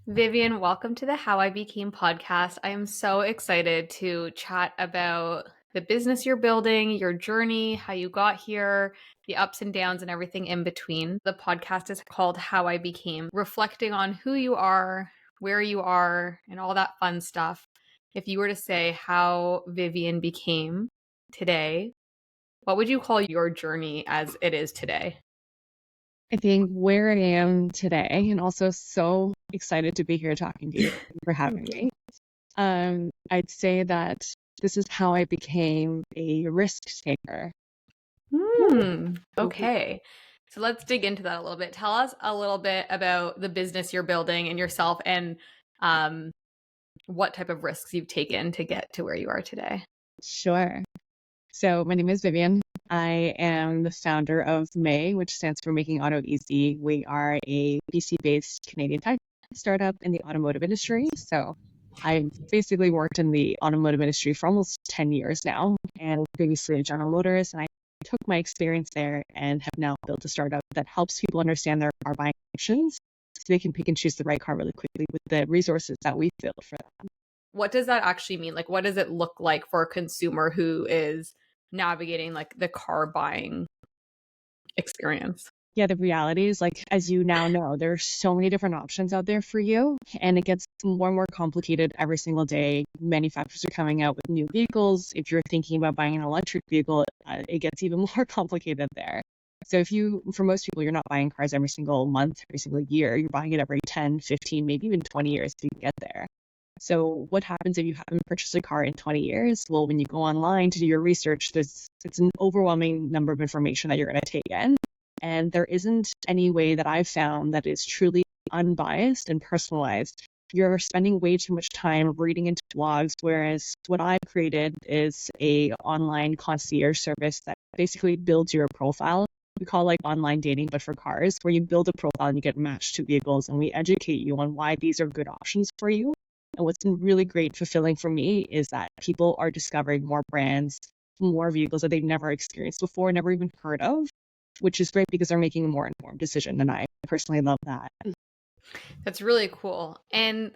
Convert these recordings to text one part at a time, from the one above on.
Vivian, welcome to the How I Became podcast. I am so excited to chat about the business you're building, your journey, how you got here, the ups and downs, and everything in between. The podcast is called How I Became, reflecting on who you are, where you are, and all that fun stuff. If you were to say how Vivian became today, what would you call your journey as it is today? I think where I am today, and also so excited to be here talking to you. Thank you for having me. I'd say that this is how I became a risk taker. Okay. So let's dig into that a little bit. Tell us a little bit about the business you're building and yourself and um, what type of risks you've taken to get to where you are today. Sure. So my name is Vivian. I am the founder of May, which stands for Making Auto Easy. We are a BC-based Canadian tech startup in the automotive industry. So I've basically worked in the automotive industry for almost 10 years now, and previously at General Motors. And I took my experience there and have now built a startup that helps people understand their car buying options so they can pick and choose the right car really quickly with the resources that we built for them. What does that actually mean? Like, what does it look like for a consumer who is navigating like the car buying experience? Yeah, the reality is, like, as you now know, there's so many different options out there for you, and it gets more and more complicated every single day. Manufacturers are coming out with new vehicles. If you're thinking about buying an electric vehicle, it gets even more complicated there. So for most people, you're not buying cars every single month, every single year. You're buying it every 10, 15, maybe even 20 years to get there. So what happens if you haven't purchased a car in 20 years? Well, when you go online to do your research, it's an overwhelming number of information that you're going to take in. And there isn't any way that I've found that is truly unbiased and personalized. You're spending way too much time reading into blogs, whereas what I've created is a online concierge service that basically builds your profile. We call it like online dating, but for cars, where you build a profile and you get matched to vehicles, and we educate you on why these are good options for you. And what's been really great, fulfilling for me, is that people are discovering more brands, more vehicles that they've never experienced before, never even heard of, which is great because they're making a more informed decision. And I personally love that. That's really cool. And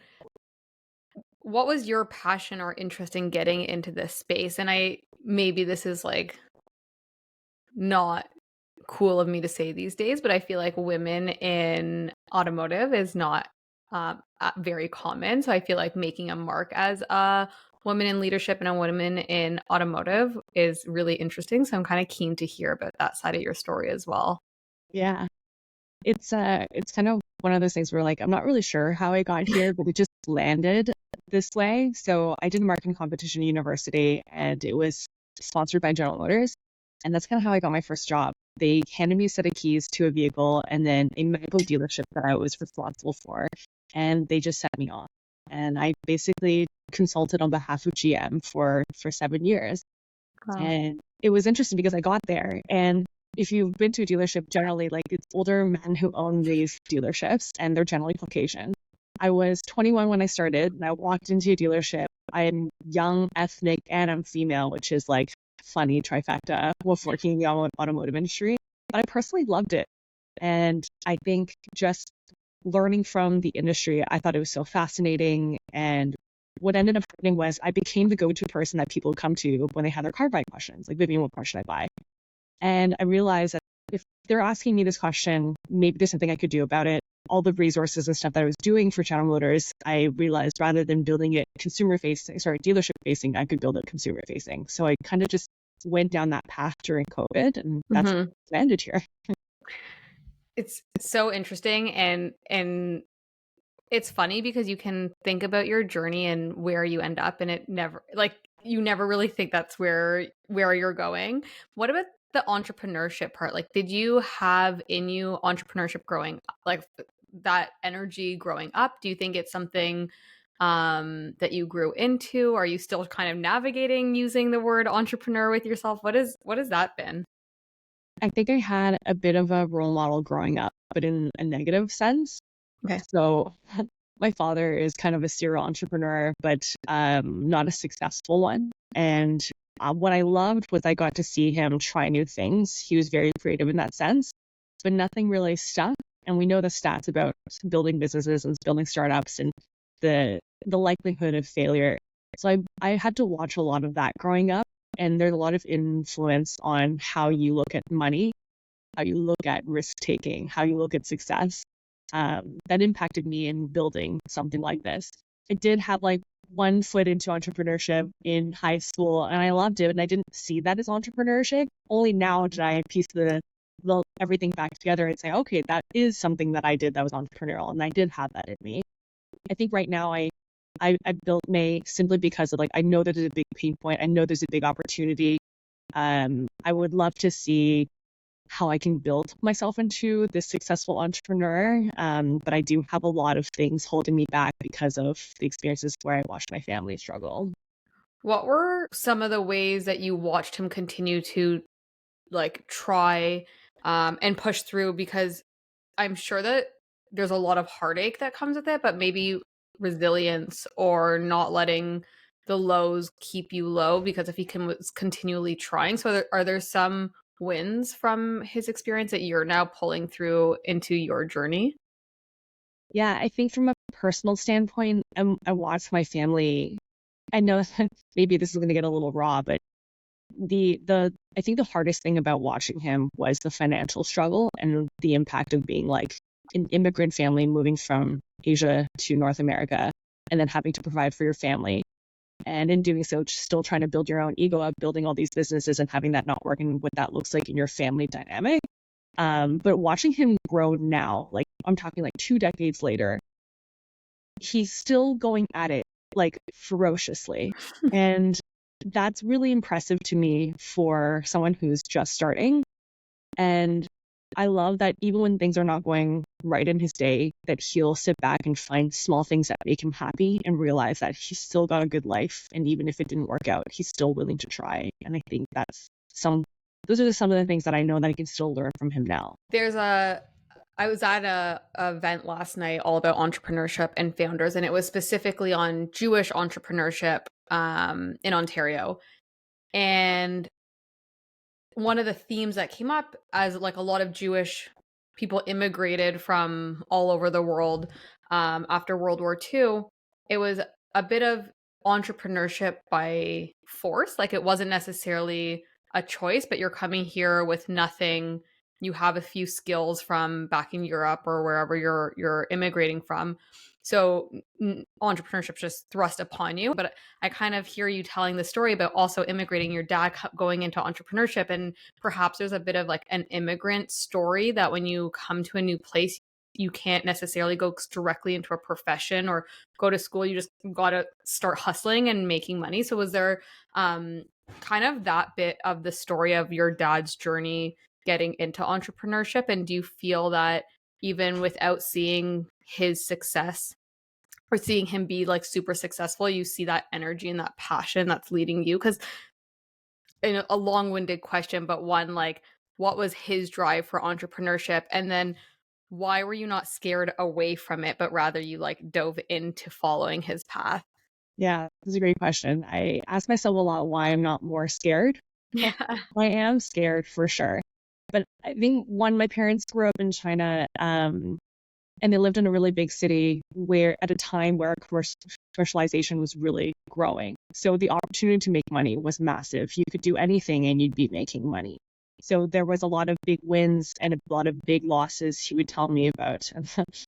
what was your passion or interest in getting into this space? And maybe this is like not cool of me to say these days, but I feel like women in automotive is not very common. So I feel like making a mark as a woman in leadership and a woman in automotive is really interesting. So I'm kind of keen to hear about that side of your story as well. Yeah. It's kind of one of those things where, like, I'm not really sure how I got here, but it just landed this way. So I did a marketing competition at university, and it was sponsored by General Motors. And that's kind of how I got my first job. They handed me a set of keys to a vehicle and then a medical dealership that I was responsible for. And they just sent me on. And I basically consulted on behalf of GM for 7 years. Wow. And it was interesting because I got there, and if you've been to a dealership, generally, like, it's older men who own these dealerships, and they're generally Caucasian. I was 21 when I started, and I walked into a dealership. I'm young, ethnic, and I'm female, which is like funny trifecta with working in the automotive industry. But I personally loved it. And I think just learning from the industry, I thought it was so fascinating. And what ended up happening was I became the go-to person that people come to when they have their car buying questions, like, Vivian, what car should I buy? And I realized that if they're asking me this question, maybe there's something I could do about it. All the resources and stuff that I was doing for General Motors, I realized rather than building it dealership facing, I could build it consumer facing. So I kind of just went down that path during COVID, and that's how I landed here. It's so interesting and it's funny because you can think about your journey and where you end up, and you never really think that's where you're going. What about the entrepreneurship part? Like, did you have in you entrepreneurship growing up, like that energy growing up? Do you think it's something that you grew into? Are you still kind of navigating using the word entrepreneur with yourself? What has that been? I think I had a bit of a role model growing up, but in a negative sense. Okay. So my father is kind of a serial entrepreneur, but not a successful one. And what I loved was I got to see him try new things. He was very creative in that sense, but nothing really stuck. And we know the stats about building businesses and building startups and the likelihood of failure. So I had to watch a lot of that growing up. And there's a lot of influence on how you look at money, how you look at risk taking, how you look at success. That impacted me in building something like this. I did have like one foot into entrepreneurship in high school, and I loved it. And I didn't see that as entrepreneurship. Only now did I piece everything back together and say, okay, that is something that I did that was entrepreneurial, and I did have that in me. I think right now I built May simply because of like I know that there's a big pain point. I know there's a big opportunity. I would love to see how I can build myself into this successful entrepreneur. But I do have a lot of things holding me back because of the experiences where I watched my family struggle. What were some of the ways that you watched him continue to like try and push through? Because I'm sure that there's a lot of heartache that comes with it, but maybe resilience or not letting the lows keep you low, because if he was continually trying. So are there some wins from his experience that you're now pulling through into your journey? Yeah, I think from a personal standpoint, I watched my family. I know that maybe this is going to get a little raw, but I think the hardest thing about watching him was the financial struggle and the impact of being like an immigrant family moving from Asia to North America and then having to provide for your family. And in doing so, still trying to build your own ego up, building all these businesses and having that not work and what that looks like in your family dynamic. But watching him grow now, like I'm talking like 2 decades later, he's still going at it like ferociously. And that's really impressive to me for someone who's just starting. And I love that even when things are not going right in his day, that he'll sit back and find small things that make him happy and realize that he's still got a good life. And even if it didn't work out, he's still willing to try. And I think those are some of the things that I know that I can still learn from him now. I was at a event last night all about entrepreneurship and founders, and it was specifically on Jewish entrepreneurship in Ontario. And one of the themes that came up, as like a lot of Jewish people immigrated from all over the world after World War II, it was a bit of entrepreneurship by force. Like it wasn't necessarily a choice, but you're coming here with nothing. You have a few skills from back in Europe or wherever you're immigrating from. So entrepreneurship just thrust upon you. But I kind of hear you telling the story about also immigrating, your dad going into entrepreneurship, and perhaps there's a bit of like an immigrant story that when you come to a new place, you can't necessarily go directly into a profession or go to school. You just got to start hustling and making money. So was there kind of that bit of the story of your dad's journey getting into entrepreneurship? And do you feel that even without seeing his success or seeing him be like super successful, you see that energy and that passion that's leading you? Because in a long-winded question, but one, like, what was his drive for entrepreneurship? And then why were you not scared away from it, but rather you like dove into following his path? Yeah, this is a great question. I ask myself a lot why I'm not more scared. Yeah. I am scared for sure. But I think my parents grew up in China, and they lived in a really big city where at a time where commercialization was really growing. So the opportunity to make money was massive. You could do anything and you'd be making money. So there was a lot of big wins and a lot of big losses he would tell me about.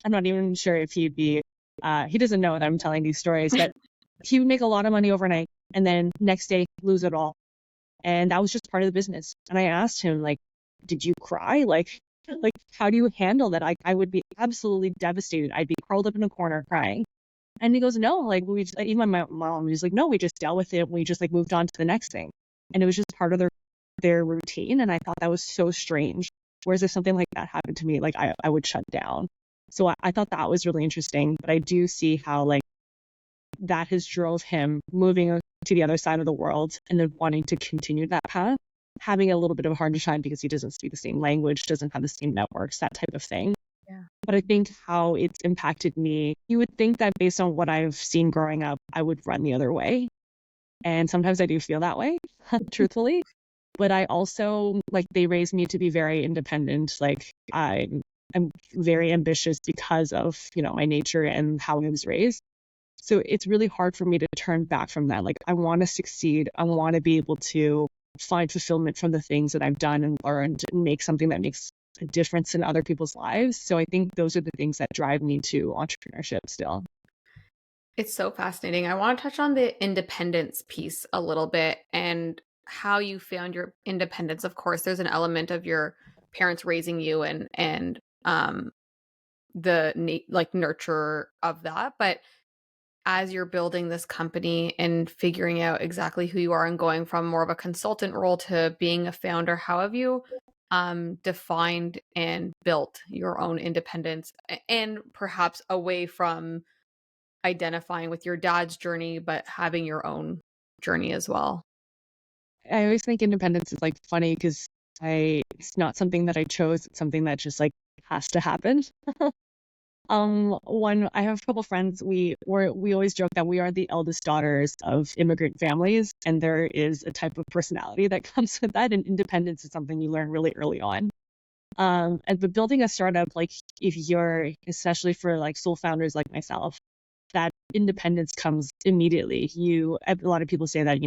I'm not even sure if he doesn't know that I'm telling these stories, but he would make a lot of money overnight and then next day lose it all. And that was just part of the business. And I asked him, like, did you cry? Like, how do you handle that? I would be absolutely devastated. I'd be curled up in a corner crying. And he goes, no, like even my mom was like, no, we just dealt with it. We just like moved on to the next thing. And it was just part of their routine. And I thought that was so strange. Whereas if something like that happened to me, like I would shut down. So I thought that was really interesting. But I do see how like that has drove him moving to the other side of the world and then wanting to continue that path, having a little bit of a hard time because he doesn't speak the same language, doesn't have the same networks, that type of thing. Yeah. But I think how it's impacted me, you would think that based on what I've seen growing up, I would run the other way. And sometimes I do feel that way, truthfully. But I also, like, they raised me to be very independent. Like, I'm very ambitious because of, my nature and how I was raised. So it's really hard for me to turn back from that. Like, I want to succeed. I want to be able to find fulfillment from the things that I've done and learned and make something that makes a difference in other people's lives. So I think those are the things that drive me to entrepreneurship still. It's so fascinating. I want to touch on the independence piece a little bit and how you found your independence. Of course, there's an element of your parents raising you and like nurture of that, but as you're building this company and figuring out exactly who you are and going from more of a consultant role to being a founder, how have you defined and built your own independence and perhaps away from identifying with your dad's journey, but having your own journey as well? I always think independence is like funny because it's not something that I chose. It's something that just like has to happen. One, I have a couple friends. We always joke that we are the eldest daughters of immigrant families, and there is a type of personality that comes with that. And independence is something you learn really early on. But building a startup, like if you're, especially for like sole founders like myself, that independence comes immediately. A lot of people say that,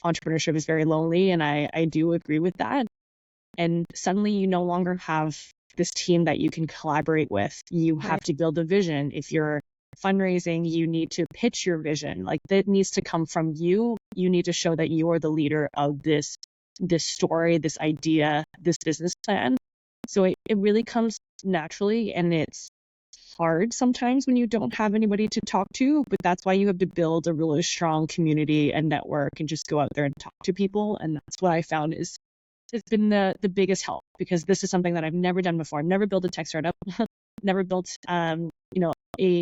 entrepreneurship is very lonely, and I do agree with that. And suddenly you no longer have this team that you can collaborate with. You have Right. to build a vision. If you're fundraising, you need to pitch your vision. Like that needs to come from you. You need to show that you're the leader of this story, this idea, this business plan. So it really comes naturally, and it's hard sometimes when you don't have anybody to talk to, but that's why you have to build a really strong community and network and just go out there and talk to people. And that's what I found is it's been the biggest help, because this is something that I've never done before. I've never built a tech startup, never built a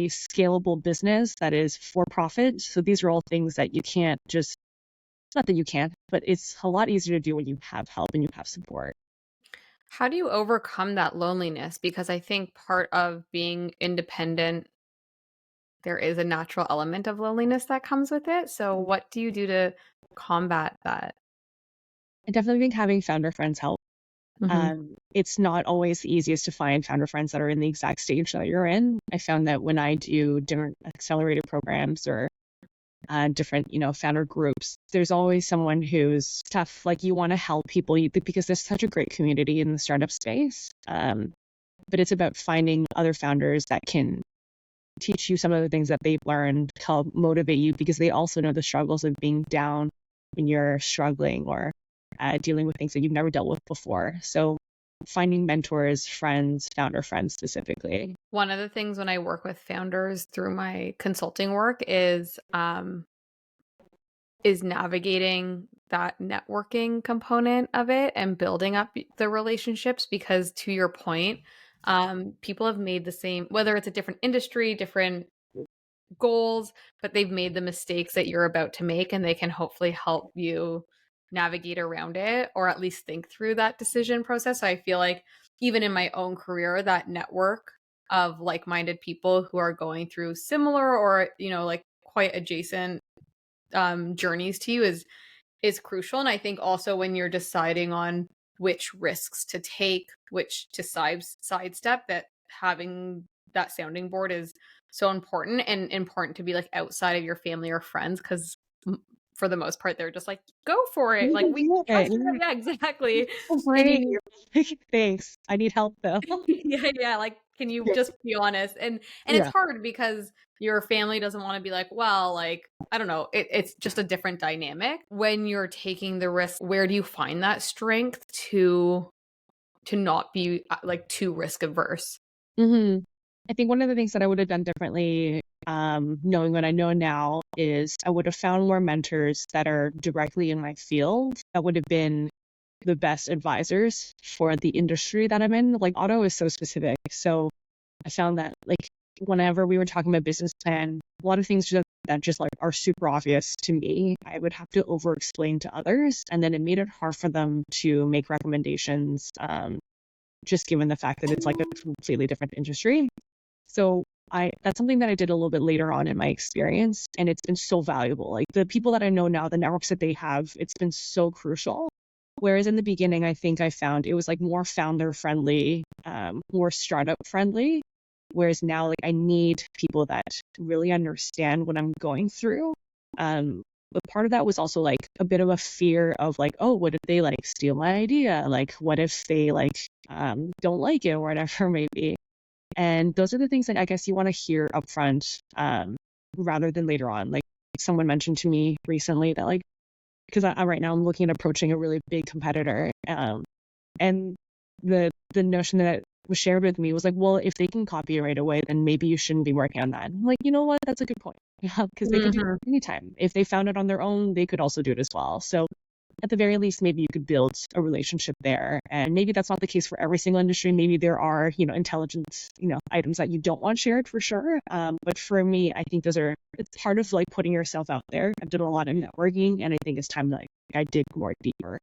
scalable business that is for profit. So these are all things that you can't just, not that you can't, but it's a lot easier to do when you have help and you have support. How do you overcome that loneliness? Because I think part of being independent, there is a natural element of loneliness that comes with it. So, what do you do to combat that? I definitely think having founder friends help. Hmm. It's not always the easiest to find founder friends that are in the exact stage that you're in. I found that when I do different accelerated programs or different, founder groups, there's always someone who's tough. Like you want to help people because there's such a great community in the startup space. But it's about finding other founders that can teach you some of the things that they've learned, help motivate you, because they also know the struggles of being down when you're struggling or dealing with things that you've never dealt with before. So finding mentors, friends, founder friends specifically. One of the things when I work with founders through my consulting work is navigating that networking component of it and building up the relationships, because to your point, people have made the same, whether it's a different industry, different goals, but they've made the mistakes that you're about to make, and they can hopefully help you navigate around it or at least think through that decision process. So I feel like even in my own career, that network of like-minded people who are going through similar or, like quite adjacent journeys to you is crucial. And I think also when you're deciding on which risks to take, which to sidestep, that having that sounding board is so important, and important to be like outside of your family or friends, because for the most part they're just like, go for it, You like can we do trust you. it. Yeah, exactly. Oh, And great. you Thanks. I need help though. yeah, yeah, like, can you Yeah. just be honest? And it's Yeah. hard because your family doesn't want to be like, well, like, I don't know, it's just a different dynamic when you're taking the risk. Where do you find that strength to not be like too risk averse? hmm I think one of the things that I would have done differently, knowing what I know now, is I would have found more mentors that are directly in my field that would have been the best advisors for the industry that I'm in. Like auto is so specific. So I found that like whenever we were talking about business plan, a lot of things that just like are super obvious to me, I would have to over explain to others. And then it made it hard for them to make recommendations, just given the fact that it's like a completely different industry. So that's something that I did a little bit later on in my experience, and it's been so valuable. Like the people that I know now, the networks that they have, it's been so crucial. Whereas in the beginning, I think I found it was like more founder friendly, more startup friendly. Whereas now, like I need people that really understand what I'm going through. But part of that was also like a bit of a fear of like, oh, what if they like steal my idea? Like, what if they like don't like it or whatever maybe? And those are the things that I guess you want to hear upfront, rather than later on. Like someone mentioned to me recently that like, because I right now I'm looking at approaching a really big competitor, and the notion that was shared with me was like, well, if they can copy it right away, then maybe you shouldn't be working on that. I'm like, you know what? That's a good point. Yeah, because they could do it anytime. If they found it on their own, they could also do it as well. So at the very least, maybe you could build a relationship there. And maybe that's not the case for every single industry. Maybe there are, intelligence, items that you don't want shared for sure. But for me, I think it's part of like putting yourself out there. I've done a lot of networking, and I think it's time to like I dig more deeper.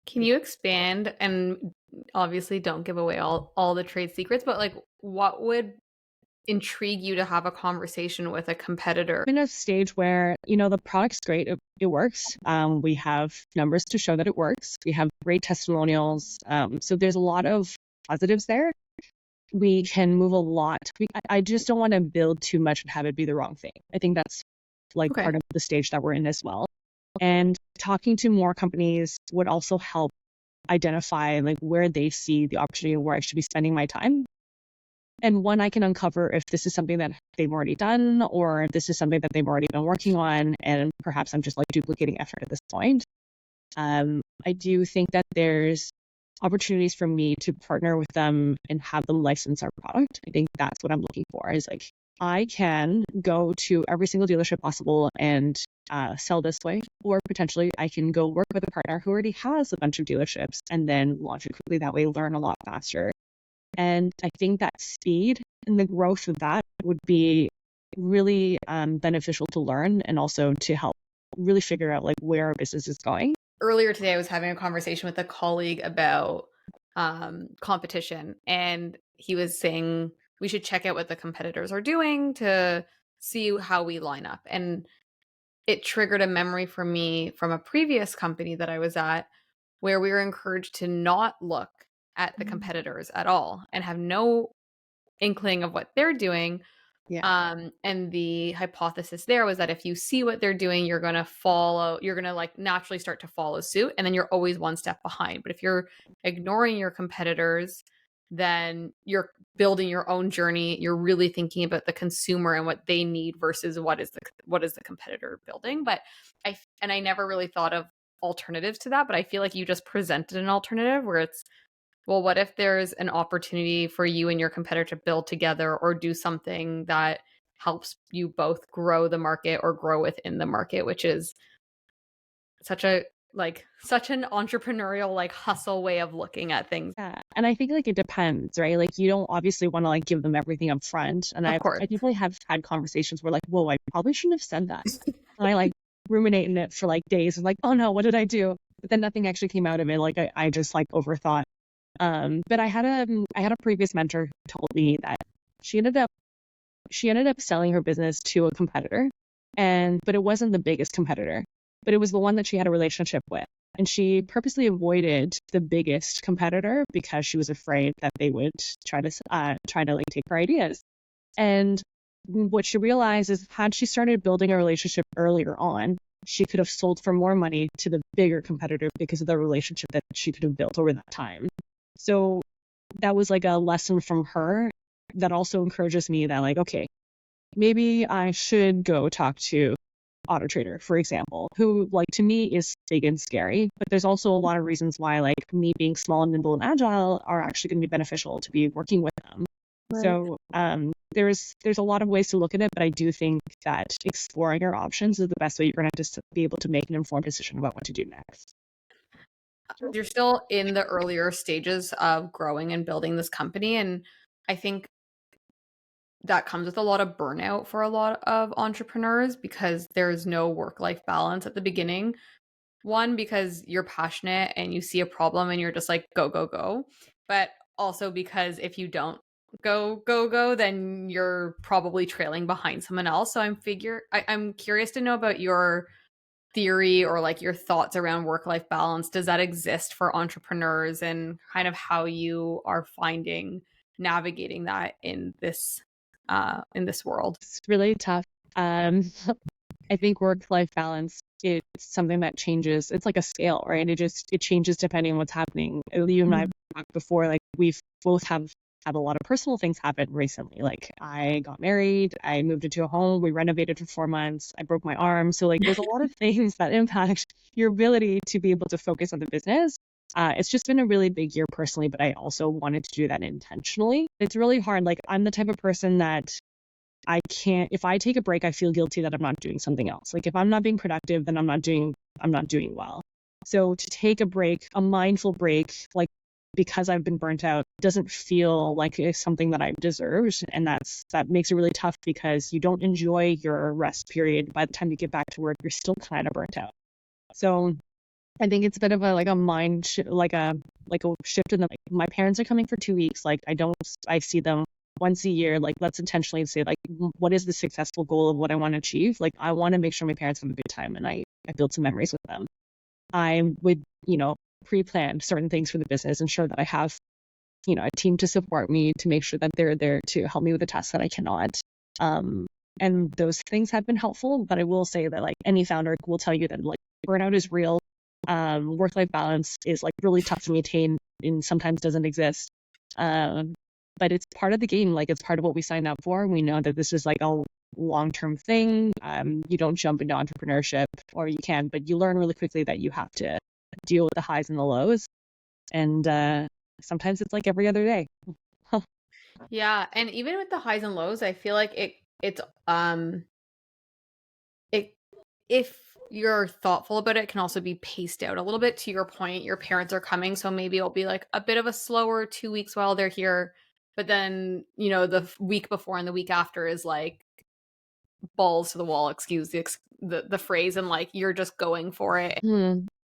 Can you expand, and obviously don't give away all the trade secrets, but like what would intrigue you to have a conversation with a competitor? I'm in a stage where, the product's great. It works. We have numbers to show that it works. We have great testimonials. So there's a lot of positives there. We can move a lot. I just don't want to build too much and have it be the wrong thing. I think that's like Okay. part of the stage that we're in as well. And talking to more companies would also help identify like where they see the opportunity, where I should be spending my time. And one, I can uncover if this is something that they've already done, or if this is something that they've already been working on, and perhaps I'm just like duplicating effort at this point. I do think that there's opportunities for me to partner with them and have them license our product. I think that's what I'm looking for, is like I can go to every single dealership possible and sell this way, or potentially I can go work with a partner who already has a bunch of dealerships and then launch it quickly, that way learn a lot faster. And I think that speed and the growth of that would be really beneficial to learn, and also to help really figure out like where our business is going. Earlier today, I was having a conversation with a colleague about competition, and he was saying we should check out what the competitors are doing to see how we line up. And it triggered a memory for me from a previous company that I was at, where we were encouraged to not look at the competitors at all and have no inkling of what they're doing. Yeah. And the hypothesis there was that if you see what they're doing, you're going to like naturally start to follow suit. And then you're always one step behind. But if you're ignoring your competitors, then you're building your own journey. You're really thinking about the consumer and what they need versus what is the competitor building. But I never really thought of alternatives to that, but I feel like you just presented an alternative where it's, well, what if there's an opportunity for you and your competitor to build together or do something that helps you both grow the market or grow within the market, which is such an entrepreneurial like hustle way of looking at things. Yeah. And I think like it depends, right? Like you don't obviously want to like give them everything up front. And Of I course. definitely have had conversations where like, whoa, I probably shouldn't have said that. And I like ruminate in it for like days and like, oh no, what did I do? But then nothing actually came out of it. Like I just like overthought. But I had a previous mentor who told me that she ended up selling her business to a competitor, but it wasn't the biggest competitor, but it was the one that she had a relationship with. And she purposely avoided the biggest competitor because she was afraid that they would try to like take her ideas. And what she realized is, had she started building a relationship earlier on, she could have sold for more money to the bigger competitor because of the relationship that she could have built over that time. So that was like a lesson from her that also encourages me that like, okay, maybe I should go talk to Auto Trader, for example, who like to me is big and scary, but there's also a lot of reasons why like me being small and nimble and agile are actually going to be beneficial to be working with them. Right. So there's a lot of ways to look at it, but I do think that exploring your options is the best way you're going to just be able to make an informed decision about what to do next. You're still in the earlier stages of growing and building this company, and I think that comes with a lot of burnout for a lot of entrepreneurs because there's no work-life balance at the beginning. One, because you're passionate and you see a problem and you're just like, go, go, go. But also because if you don't go, go, go, then you're probably trailing behind someone else. So I'm curious to know about your theory or like your thoughts around work-life balance, does that exist for entrepreneurs, and kind of how you are finding navigating that in this world? It's really tough. Um, I think work-life balance is something that changes. It's like a scale, right? It changes depending on what's happening. You and I have talked before, like we've both have had a lot of personal things happen recently. Like I got married, I moved into a home, we renovated for 4 months, I broke my arm. So like there's a lot of things that impact your ability to be able to focus on the business. It's just been a really big year personally, but I also wanted to do that intentionally. It's really hard. Like I'm the type of person that I can't, if I take a break, I feel guilty that I'm not doing something else. Like if I'm not being productive, then I'm not doing well. So to take a break, a mindful break, like because I've been burnt out, doesn't feel like it's something that I've deserved. And that makes it really tough because you don't enjoy your rest period. By the time you get back to work, you're still kind of burnt out. So I think it's a bit of a like a mind like a shift in the, like, my parents are coming for 2 weeks. Like I see them once a year. Like let's intentionally say like what is the successful goal of what I want to achieve? Like I want to make sure my parents have a good time and I build some memories with them. I would, pre-plan certain things for the business, ensure that I have, a team to support me, to make sure that they're there to help me with the tasks that I cannot. And those things have been helpful, but I will say that like any founder will tell you that like burnout is real. Work-life balance is like really tough to maintain and sometimes doesn't exist. But it's part of the game. Like it's part of what we signed up for. We know that this is like a long-term thing. You don't jump into entrepreneurship, or you can, but you learn really quickly that you have to deal with the highs and the lows. And sometimes it's like every other day. Yeah, and even with the highs and lows, I feel like it if you're thoughtful about it, it can also be paced out a little bit. To your point, your parents are coming, so maybe it'll be like a bit of a slower 2 weeks while they're here, but then the week before and the week after is like balls to the wall, excuse the phrase, and like you're just going for it.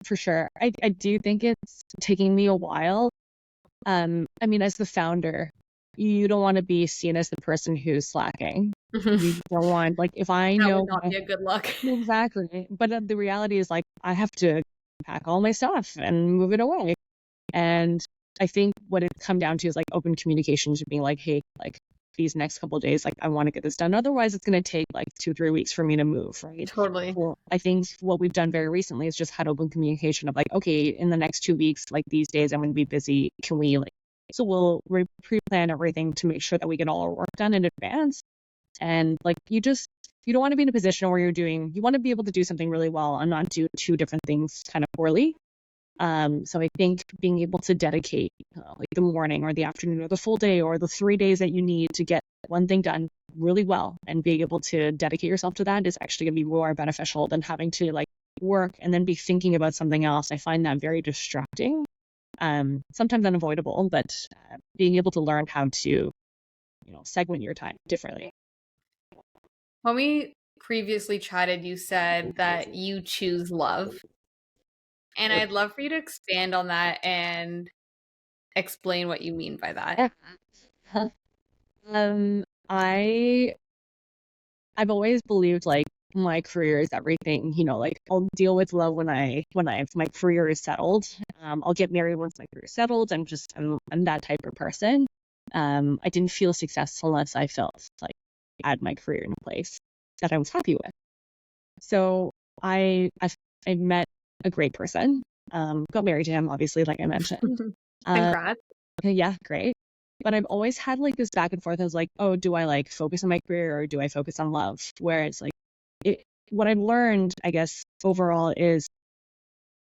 For sure. I do think it's taking me a while. I mean, as the founder, you don't want to be seen as the person who's slacking. You don't want, like, if I That know would not be a good look. exactly, but the reality is like I have to pack all my stuff and move it away. And I think what it come down to is like open communication, to being like, hey, like these next couple of days, like I want to get this done. Otherwise, it's going to take like 2-3 weeks for me to move, right? Totally. Well, I think what we've done very recently is just had open communication of like, okay, in the next 2 weeks, like these days I'm going to be busy. Can we like, so we'll pre-plan everything to make sure that we get all our work done in advance. And like you don't want to be in a position where you want to be able to do something really well and not do two different things kind of poorly. So I think being able to dedicate like the morning or the afternoon or the full day or the 3 days that you need to get one thing done really well and being able to dedicate yourself to that is actually going to be more beneficial than having to like work and then be thinking about something else. I find that very distracting, sometimes unavoidable, but being able to learn how to, segment your time differently. When we previously chatted, you said that you choose love. And I'd love for you to expand on that and explain what you mean by that. Yeah. I I've always believed like my career is everything, like I'll deal with love when my career is settled. I'll get married once my career is settled. I'm that type of person. I didn't feel successful unless I felt like I had my career in a place that I was happy with. So I met a great person. Got married to him, obviously, like I mentioned. Congrats. Yeah, great. But I've always had like this back and forth. I was like, oh, do I like focus on my career or do I focus on love? Where it's like, what I've learned, I guess, overall is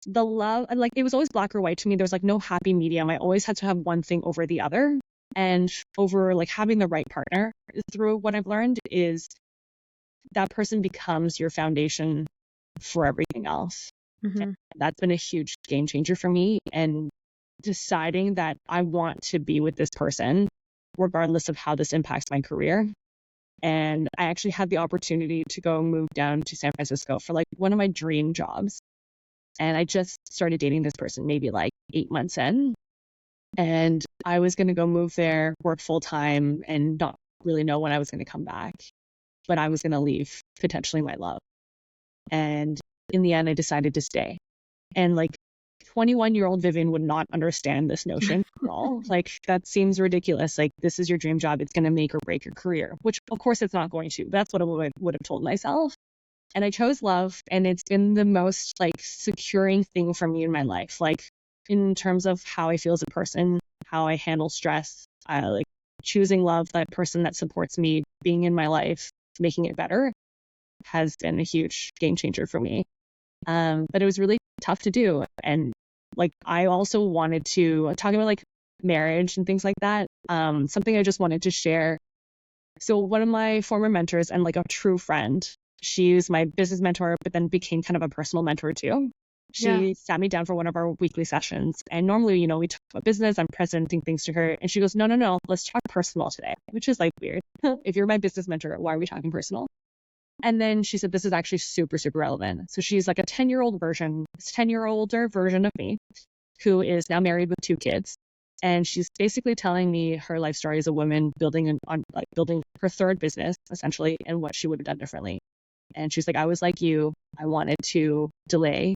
the love, like it was always black or white to me. There's like no happy medium. I always had to have one thing over the other. And over like having the right partner, through what I've learned is that person becomes your foundation for everything else. Mm-hmm. That's been a huge game changer for me. And deciding that I want to be with this person, regardless of how this impacts my career. And I actually had the opportunity to go move down to San Francisco for like one of my dream jobs. And I just started dating this person maybe like 8 months in. And I was going to go move there, work full time, and not really know when I was going to come back. But I was going to leave potentially my love. And in the end, I decided to stay. And like 21-year-old Vivian would not understand this notion at all. Like, that seems ridiculous. Like, this is your dream job. It's going to make or break your career, which of course it's not going to. That's what I would have told myself. And I chose love, and it's been the most like securing thing for me in my life. Like, in terms of how I feel as a person, how I handle stress, like choosing love, that person that supports me, being in my life, making it better, has been a huge game changer for me. But it was really tough to do. And like, I also wanted to talk about like marriage and things like that. Something I just wanted to share. So one of my former mentors and like a true friend, she's my business mentor, but then became kind of a personal mentor too. She sat me down for one of our weekly sessions. And normally, you know, we talk about business, I'm presenting things to her. And she goes, no, let's talk personal today, which is like weird. If you're my business mentor, why are we talking personal? And then she said, this is actually super, super relevant. So she's like a 10-year-older version of me, who is now married with 2 kids. And she's basically telling me her life story as a woman building her third business, essentially, and what she would have done differently. And she's like, I was like you. I wanted to delay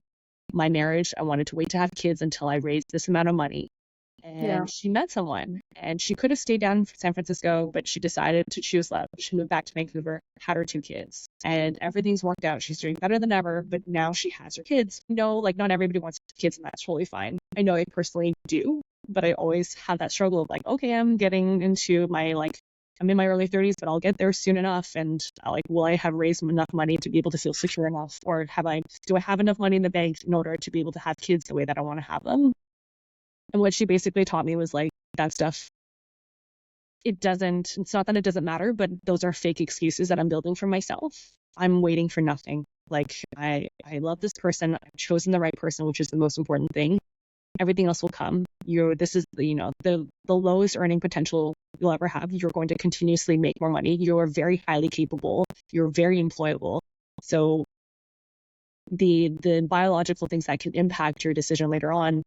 my marriage. I wanted to wait to have kids until I raised this amount of money. And she met someone, and she could have stayed down in San Francisco, but she decided to choose love. She moved back to Vancouver, had her 2 kids, and everything's worked out. She's doing better than ever, but now she has her kids. No, like, not everybody wants kids, and that's totally fine. I know I personally do, but I always have that struggle of like, okay, I'm getting into my, like, I'm in my early 30s, but I'll get there soon enough. And like, will I have raised enough money to be able to feel secure enough? Or do I have enough money in the bank in order to be able to have kids the way that I want to have them? And what she basically taught me was like, that stuff, it's not that it doesn't matter, but those are fake excuses that I'm building for myself. I'm waiting for nothing. Like, I love this person. I've chosen the right person, which is the most important thing. Everything else will come. This is, you know, the lowest earning potential you'll ever have. You're going to continuously make more money. You're very highly capable. You're very employable. So the biological things that can impact your decision later on,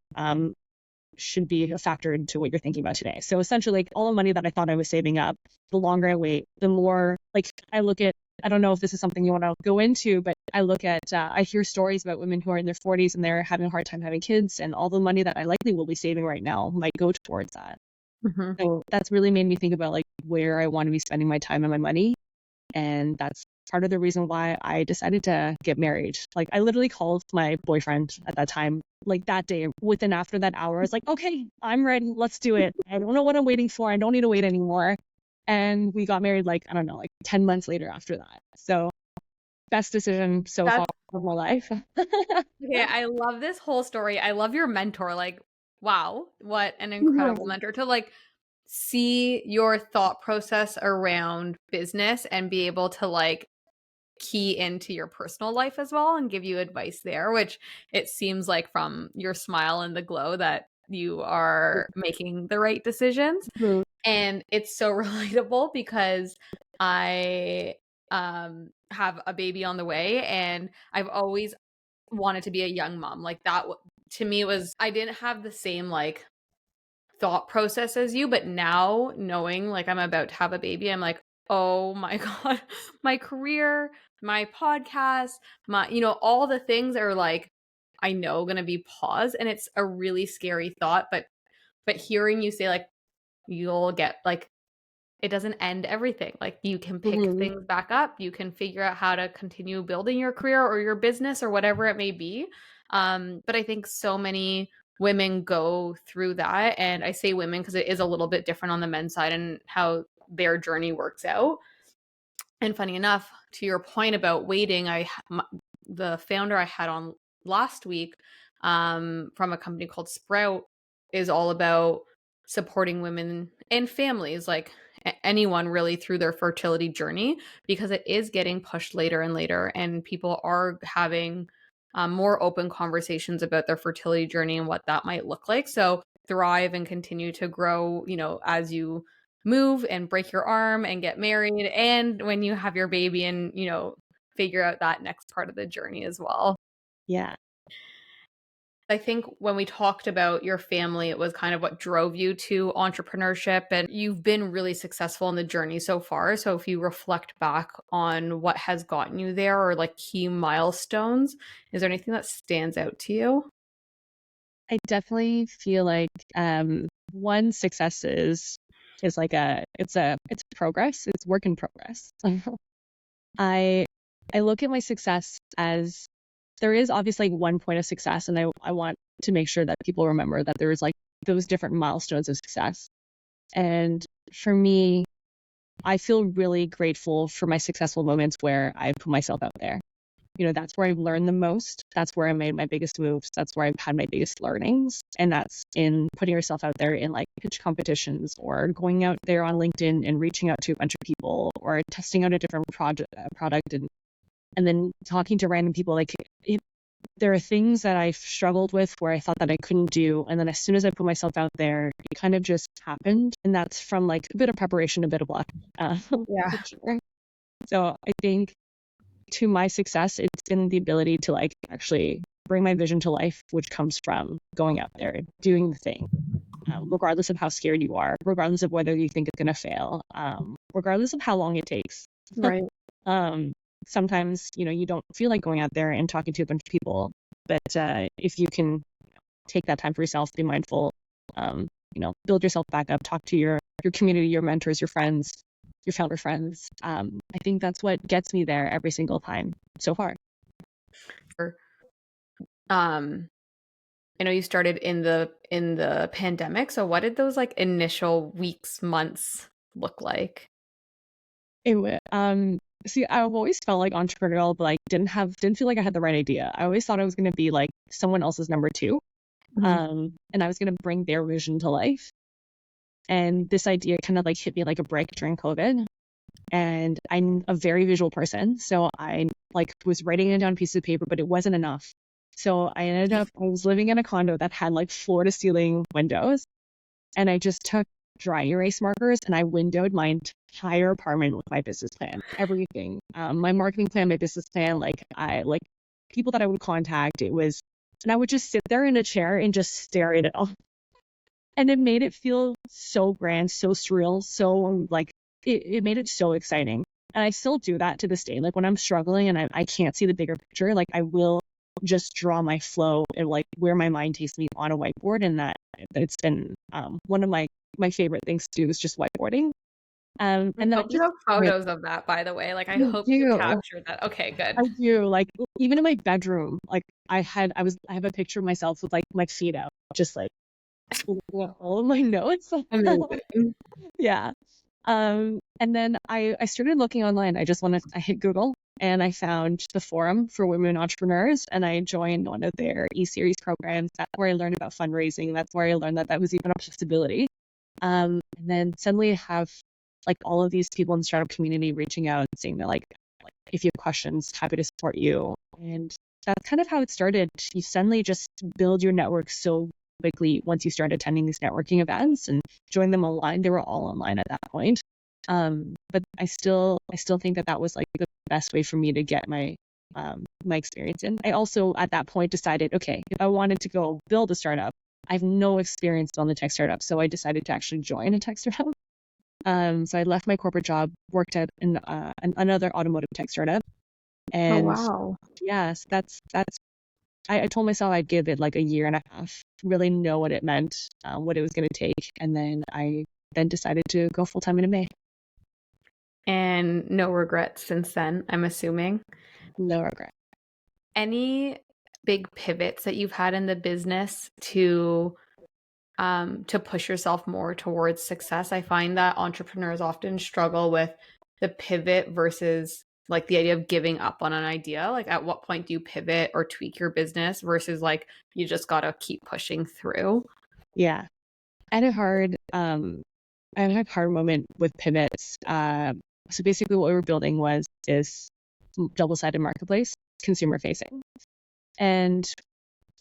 should be a factor into what you're thinking about today. So essentially, like, all the money that I thought I was saving up, the longer I wait, the more, like, I don't know if this is something you want to go into, but I hear stories about women who are in their 40s and they're having a hard time having kids, and all the money that I likely will be saving right now might go towards that. Mm-hmm. So that's really made me think about like where I want to be spending my time and my money. And that's part of the reason why I decided to get married. Like, I literally called my boyfriend at that time, like that day, within after that hour, I was like, okay, I'm ready. Let's do it. I don't know what I'm waiting for. I don't need to wait anymore. And we got married, like, I don't know, like 10 months later after that. So best decision so far of my life. Okay, I love this whole story. I love your mentor. Like, wow, what an incredible mentor to like see your thought process around business and be able to like key into your personal life as well and give you advice there, which it seems like from your smile and the glow that you are making the right decisions. And it's so relatable because I have a baby on the way, and I've always wanted to be a young mom. Like, that to me was, I didn't have the same like thought process as you, but now knowing like I'm about to have a baby, I'm like, oh my God, my career, my podcast, my, you know, all the things are like, I know gonna be paused, and it's a really scary thought, but hearing you say like, you'll get like, it doesn't end everything. Like, you can pick things back up. You can figure out how to continue building your career or your business or whatever it may be. But I think so many women go through that. And I say women because it is a little bit different on the men's side and how their journey works out. And funny enough, to your point about waiting, the founder I had on last week, from a company called Sprout, is all about supporting women and families, like anyone really, through their fertility journey, because it is getting pushed later and later, and people are having more open conversations about their fertility journey and what that might look like. So thrive and continue to grow, you know, as you move and break your arm and get married, and when you have your baby, and, you know, figure out that next part of the journey as well. Yeah. I think when we talked about your family, it was kind of what drove you to entrepreneurship, and you've been really successful in the journey so far. So if you reflect back on what has gotten you there or like key milestones, is there anything that stands out to you? I definitely feel like one success is like it's progress. It's work in progress. I I look at my success as there is obviously one point of success, and I want to make sure that people remember that there is like those different milestones of success. And for me, I feel really grateful for my successful moments where I put myself out there. You know, that's where I've learned the most. That's where I made my biggest moves. That's where I've had my biggest learnings. And that's in putting yourself out there in like pitch competitions or going out there on LinkedIn and reaching out to a bunch of people or testing out a different product and then talking to random people. Like there are things that I've struggled with where I thought that I couldn't do. And then as soon as I put myself out there, it kind of just happened. And that's from like a bit of preparation, a bit of luck. Yeah. For sure. So I think to my success, it's been the ability to like actually bring my vision to life, which comes from going out there, doing the thing, regardless of how scared you are, regardless of whether you think it's going to fail, regardless of how long it takes. Right. Sometimes, you know, you don't feel like going out there and talking to a bunch of people, but if you can take that time for yourself, be mindful, you know, build yourself back up, talk to your community, your mentors, your friends, your founder friends. I think that's what gets me there every single time so far. Um, I know you started in the pandemic. So what did those like initial weeks, months look like? See, I've always felt like entrepreneurial, but like didn't feel like I had the right idea. I always thought I was going to be like someone else's number two, and I was going to bring their vision to life. And this idea kind of like hit me like a brick during COVID. And I'm a very visual person, so I like was writing it down on pieces of paper, but it wasn't enough. So I was living in a condo that had like floor to ceiling windows, and I just took dry erase markers and I windowed my entire apartment with my business plan, everything, my marketing plan, my business plan, like people that I would contact. And I would just sit there in a chair and just stare at it all, and it made it feel so grand, so surreal, so like it made it so exciting. And I still do that to this day. Like when I'm struggling and I can't see the bigger picture, like I will just draw my flow and like where my mind takes me on a whiteboard. And that it's been one of my favorite things to do is just whiteboarding. And I then I hope you just have photos of that, by the way. Like, I I hope you do. captured that. Okay, good. I do. Like even in my bedroom, like I have a picture of myself with like my feet out, just like looking at all of my notes. Amazing. Yeah. And then I started looking online. I hit Google and I found the forum for women entrepreneurs and I joined one of their e-series programs. That's where I learned about fundraising. That's where I learned that was even a possibility. And then suddenly I have like all of these people in the startup community reaching out and saying that like if you have questions, happy to support you. And that's kind of how it started. You suddenly just build your network so quickly once you start attending these networking events and join them online. They were all online at that point. But I still think that was like the best way for me to get my experience in. I also at that point decided, okay, if I wanted to go build a startup, I have no experience on the tech startup, so I decided to actually join a tech startup. So I left my corporate job, worked at another automotive tech startup, Oh, and wow. yes, that's. I told myself I'd give it like a year and a half, really know what it meant, what it was going to take, and then I decided to go full time in May. And no regrets since then, I'm assuming. No regret. Any big pivots that you've had in the business to push yourself more towards success? I find that entrepreneurs often struggle with the pivot versus like the idea of giving up on an idea. Like at what point do you pivot or tweak your business versus like you just got to keep pushing through? Yeah, I had a hard moment with pivots. So basically, what we were building was this double-sided marketplace, consumer facing, and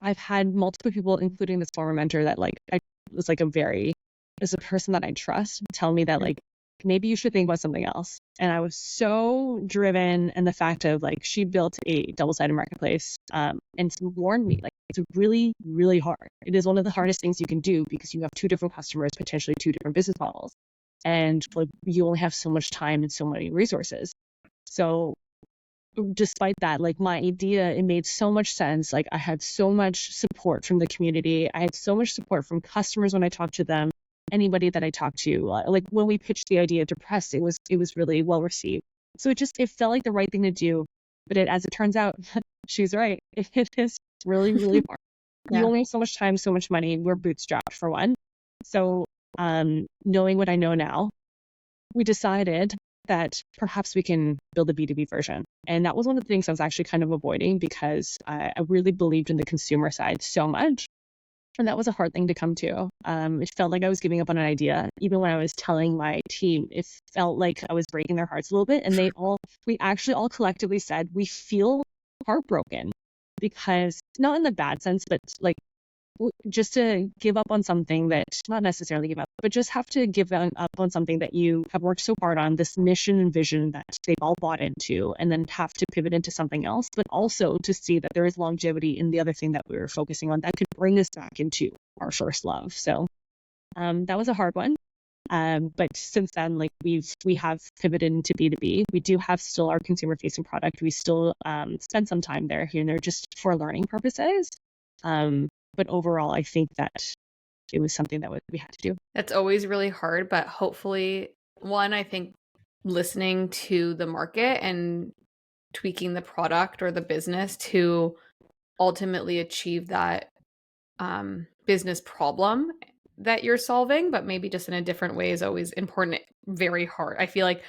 I've had multiple people, including this former mentor, that like I was like is a person that I trust, tell me that like maybe you should think about something else. And I was so driven, and the fact of like, she built a double-sided marketplace, and warned me, like, it's really, really hard. It is one of the hardest things you can do because you have two different customers, potentially two different business models. And like, you only have so much time and so many resources. So despite that, like, my idea, it made so much sense. Like, I had so much support from the community. I had so much support from customers when I talked to them, anybody that I talked to. Like, when we pitched the idea to press, it was really well received. So it felt like the right thing to do. But as it turns out, she's right. It is really, really hard. Yeah. You only have so much time, so much money. We're bootstrapped for one. So knowing what I know now, we decided that perhaps we can build a B2B version. And that was one of the things I was actually kind of avoiding because I really believed in the consumer side so much. And that was a hard thing to come to. It felt like I was giving up on an idea. Even when I was telling my team, it felt like I was breaking their hearts a little bit. And we actually all collectively said, we feel heartbroken because, not in the bad sense, but like, just to give up on something that, not necessarily give up, but just have to give up on something that you have worked so hard on, this mission and vision that they've all bought into, and then have to pivot into something else, but also to see that there is longevity in the other thing that we were focusing on that could bring us back into our first love. So that was a hard one. But since then, like, we have pivoted into B2B. We do have still our consumer facing product. We still spend some time there, here and there, just for learning purposes. But overall, I think that it was something that we had to do. That's always really hard, but hopefully, one, I think listening to the market and tweaking the product or the business to ultimately achieve that business problem that you're solving, but maybe just in a different way, is always important. Very hard. I feel like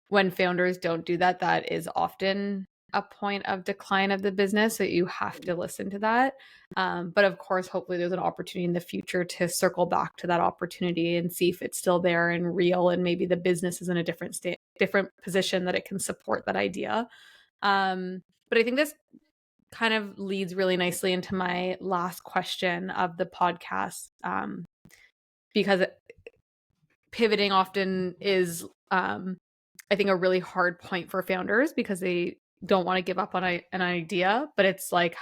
when founders don't do that, that is often a point of decline of the business. So you have to listen to that. But of course, hopefully there's an opportunity in the future to circle back to that opportunity and see if it's still there and real, and maybe the business is in a different position that it can support that idea. But I think this kind of leads really nicely into my last question of the podcast, because pivoting often is, I think, a really hard point for founders because they don't want to give up on an idea, but it's like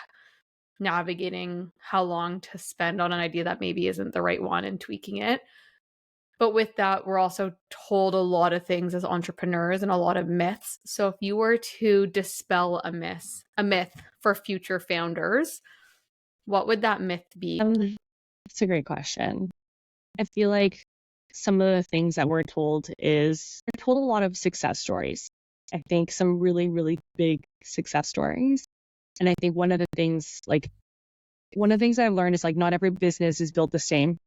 navigating how long to spend on an idea that maybe isn't the right one and tweaking it. But with that, we're also told a lot of things as entrepreneurs and a lot of myths. So if you were to dispel a myth for future founders, what would that myth be? That's a great question. I feel like some of the things that we're told a lot of success stories. I think some really, really big success stories. And I think one of the things I've learned is, like, not every business is built the same.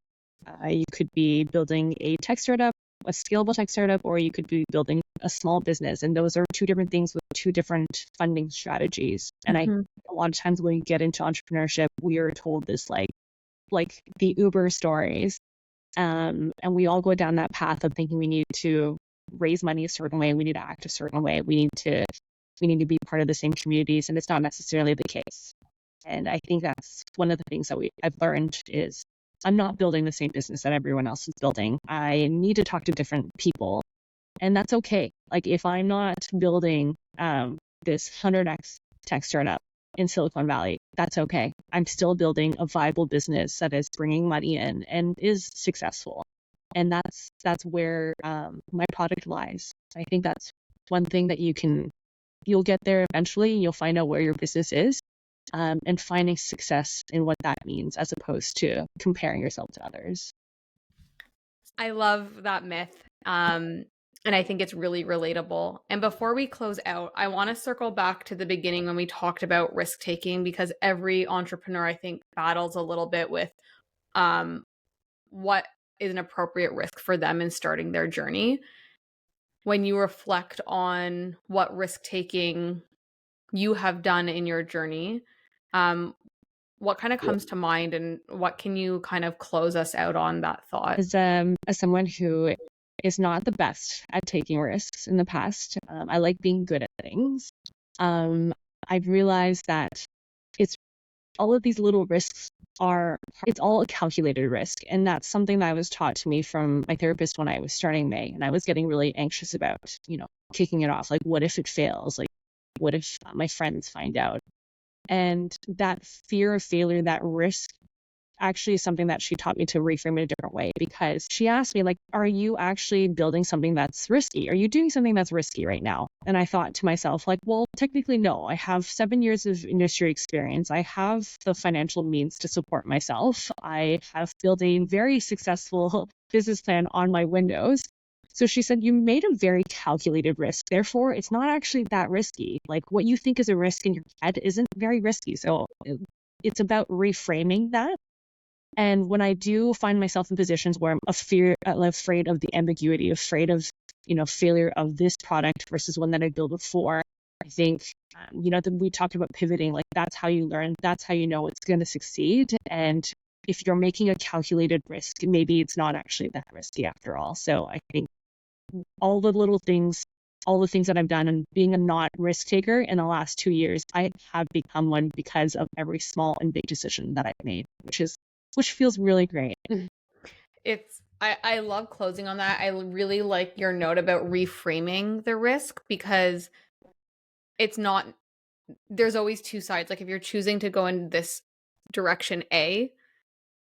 You could be building a tech startup, a scalable tech startup, or you could be building a small business. And those are two different things with two different funding strategies. And a lot of times when we get into entrepreneurship, we are told this like the Uber stories. And we all go down that path of thinking we need to raise money a certain way, we need to act a certain way, we need to be part of the same communities, and it's not necessarily the case. And I think that's one of the things that I've learned is I'm not building the same business that everyone else is building. I need to talk to different people, and that's okay. Like, if I'm not building this 100x tech startup in Silicon Valley, that's okay. I'm still building a viable business that is bringing money in and is successful. And that's where my product lies. I think that's one thing that you'll get there eventually. You'll find out where your business is, and finding success in what that means, as opposed to comparing yourself to others. I love that myth. And I think it's really relatable. And before we close out, I want to circle back to the beginning when we talked about risk taking, because every entrepreneur, I think, battles a little bit with what is an appropriate risk for them in starting their journey. When you reflect on what risk taking you have done in your journey, what kind of comes to mind, and what can you kind of close us out on that thought? As someone who is not the best at taking risks in the past, I like being good at things. I've realized that it's all of these little risks are, it's all a calculated risk. And that's something that was taught to me from my therapist when I was starting May. And I was getting really anxious about, kicking it off. Like, what if it fails? Like, what if my friends find out? And that fear of failure, that risk, actually is something that she taught me to reframe in a different way, because she asked me, like, are you actually building something that's risky? Are you doing something that's risky right now? And I thought to myself, like, well, technically, no. I have 7 years of industry experience. I have the financial means to support myself. I have built a very successful business plan on my windows. So she said, you made a very calculated risk. Therefore, it's not actually that risky. Like, what you think is a risk in your head isn't very risky. So it's about reframing that. And when I do find myself in positions where I'm afraid of the ambiguity, afraid of, failure of this product versus one that I built before, I think, we talked about pivoting, like that's how you learn. That's how you know it's going to succeed. And if you're making a calculated risk, maybe it's not actually that risky after all. So I think all the things that I've done and being a not risk taker in the last 2 years, I have become one because of every small and big decision that I've made, which feels really great. I love closing on that. I really like your note about reframing the risk, because it's not, there's always two sides. Like if you're choosing to go in this direction A,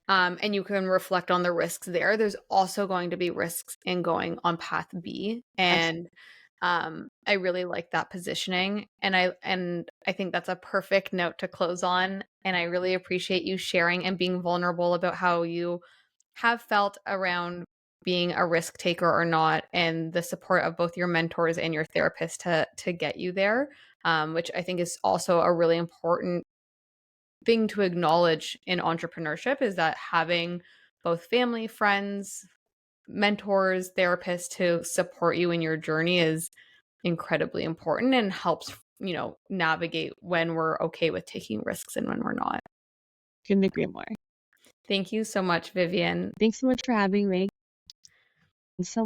and you can reflect on the risks there, there's also going to be risks in going on path B. And I really like that positioning. And I think that's a perfect note to close on. And I really appreciate you sharing and being vulnerable about how you have felt around being a risk taker or not, and the support of both your mentors and your therapist to get you there, which I think is also a really important thing to acknowledge in entrepreneurship, is that having both family, friends, mentors, therapists to support you in your journey is incredibly important and helps, navigate when we're okay with taking risks and when we're not. Couldn't agree more. Thank you so much, Vivian. Thanks so much for having me. So